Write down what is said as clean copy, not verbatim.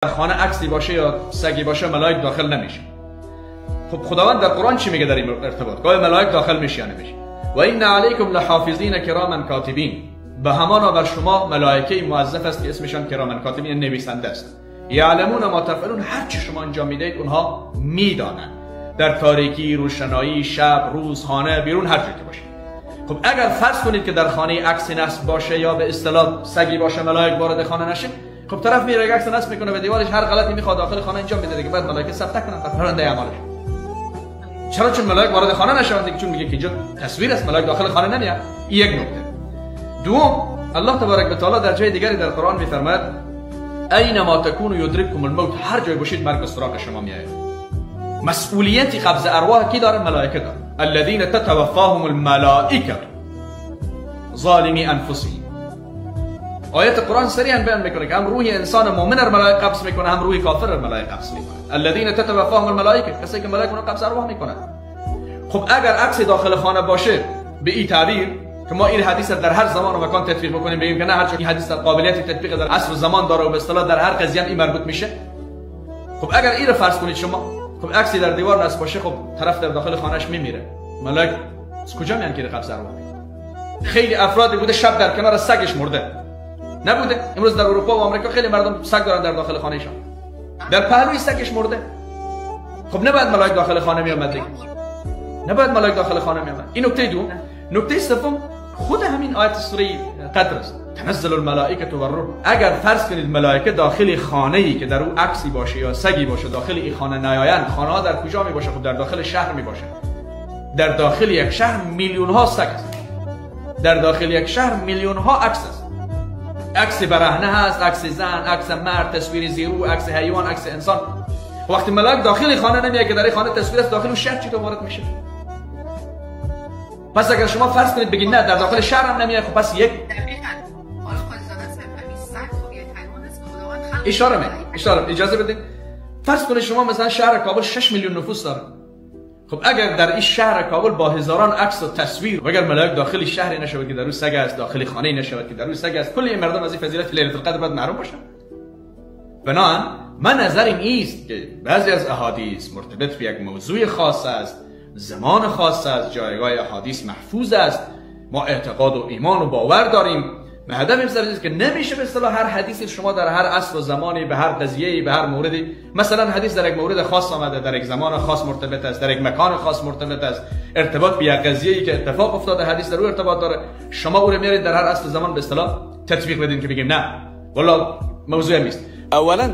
در خانه عکسی باشه یا سگی باشه ملائک داخل نمیشه. خب خداوند در قرآن چی میگه در این ارتباط؟ گاهی ملائک داخل میشه یا نمیشه؟ و این علیکم لحافظین کراما کاتبین، به همانا بر شما ملائکه موظف است که اسمشان کراما کاتبین نویسنده است. یعلمون ما تفعلون، هر چی شما انجام میدید اونها میدانند، در تاریکی، روشنایی، شب، روز، خانه، بیرون، هر جایی که باشه. خب اگر فرض کنید که در خانه عکس نصب باشه یا به اصطلاح سگی باشه ملائک وارد خانه نشه، خب طرف میره عکس نصب میکنه به دیوارش، هر غلطی میخواد داخل خانه انجام میده دیگه، بعد ملائکه ثبت کنن در پرونده اعمالش. چرا؟ چون ملائک وارد خانه نشوند دیگه، چون میگه که اینجا تصویر است، ملائک داخل خانه نمیاد. یک نکته. دوم، الله تبارک و تعالی در جای دیگری در قرآن میفرماید اینما تکونوا یدرککم الموت، هر جای باشید مرگ به سراغ شما میاد. مسئولیتی قبض ارواح کی داره؟ ملائکه داره. الذين تتوفاهم الملائکه ظالمی انفسهم. آیت قرآن صریحا بیان میکنه که هم روح انسان مؤمن را ملائکه قبض میکنه، هم روح کافر را ملائکه قبض میکنه. الذين تتوفاهم الملائکه، کسی که ملائکه اون قبض ارواح میکنه. خب اگر عکس داخل خانه باشه به این تعبیر که ما این حدیث در هر زمان و مکان تطبیق بکنیم، بگیم که نه هر این حدیث در قابلیت تطبیق در عصر و زمان داره و به اصطلاح در هر قضیه این مربوط میشه. خب اگر این رو فرض کنید شما، خب عکسی در دیوار نصب باشه، خب طرف در داخل خانهش میمیره، ملائکه از کجا میان که قبض ارواح؟ خیلی افرادی بوده شب در کنار سگش مرده نبوده. امروز در اروپا و آمریکا خیلی مردم سگ دارن در داخل خانهشان، در پهلوی سگش مرده. خب نباید ملائک داخل خانه میامد دیگه، نباید ملائک داخل خانه میامد. این نکته دوم. نکته سوم، خود همین آیت سوره قدر است، تنزل الملائکه و الروح. اگر فرض کنید ملائکه داخل خانه‌ای که در او عکسی باشه یا سگی باشه داخل این خانه نیایند، خانه ها در کجا می باشه؟ خب در داخل شهر می باشه. در داخل یک شهر میلیون ها سگ است، در داخل یک شهر میلیون ها عکس است. عکس برهنه هست، عکس زن، عکس مرد، تصویر زیرو، عکس حیوان، عکس انسان. وقتی ملائک داخل خانه نمیاد که در این خانه تصویر است، داخل اون شهر چطور وارد میشه؟ پس اگر شما فرض کنید بگید نه در داخل شهر هم نمیاد، خب پس یک اشاره اجازه بدید. فرض کنید شما مثلا شهر کابل 6 میلیون نفوس داره. خب اگر در این شهر کابل با هزاران عکس و تصویر و اگر ملائک داخل شهری نشود که در اون سگ است، داخل خانه نشود که در اون سگ است، کل این مردم از این فضیلت لیلة القدر باید محروم باشن. بنابراین من نظرم است که بعضی از احادیث مرتبط به یک موضوع خاص است، زمان خاص است، جایگاه احادیث محفوظ است، ما اعتقاد و ایمان و باور داریم. به هدف این که نمیشه به اصطلاح هر حدیثی شما در هر عصر و زمانی به هر قضیه‌ای به هر موردی، مثلا حدیث در یک مورد خاص آمده، در یک زمان خاص مرتبط است، در یک مکان خاص مرتبط است، ارتباط به یک قضیه‌ای که اتفاق افتاده حدیث در او ارتباط داره، شما او رو میارید در هر عصر و زمان به اصطلاح تطبیق بدین که بگیم نه والله موضوع نیست. اولا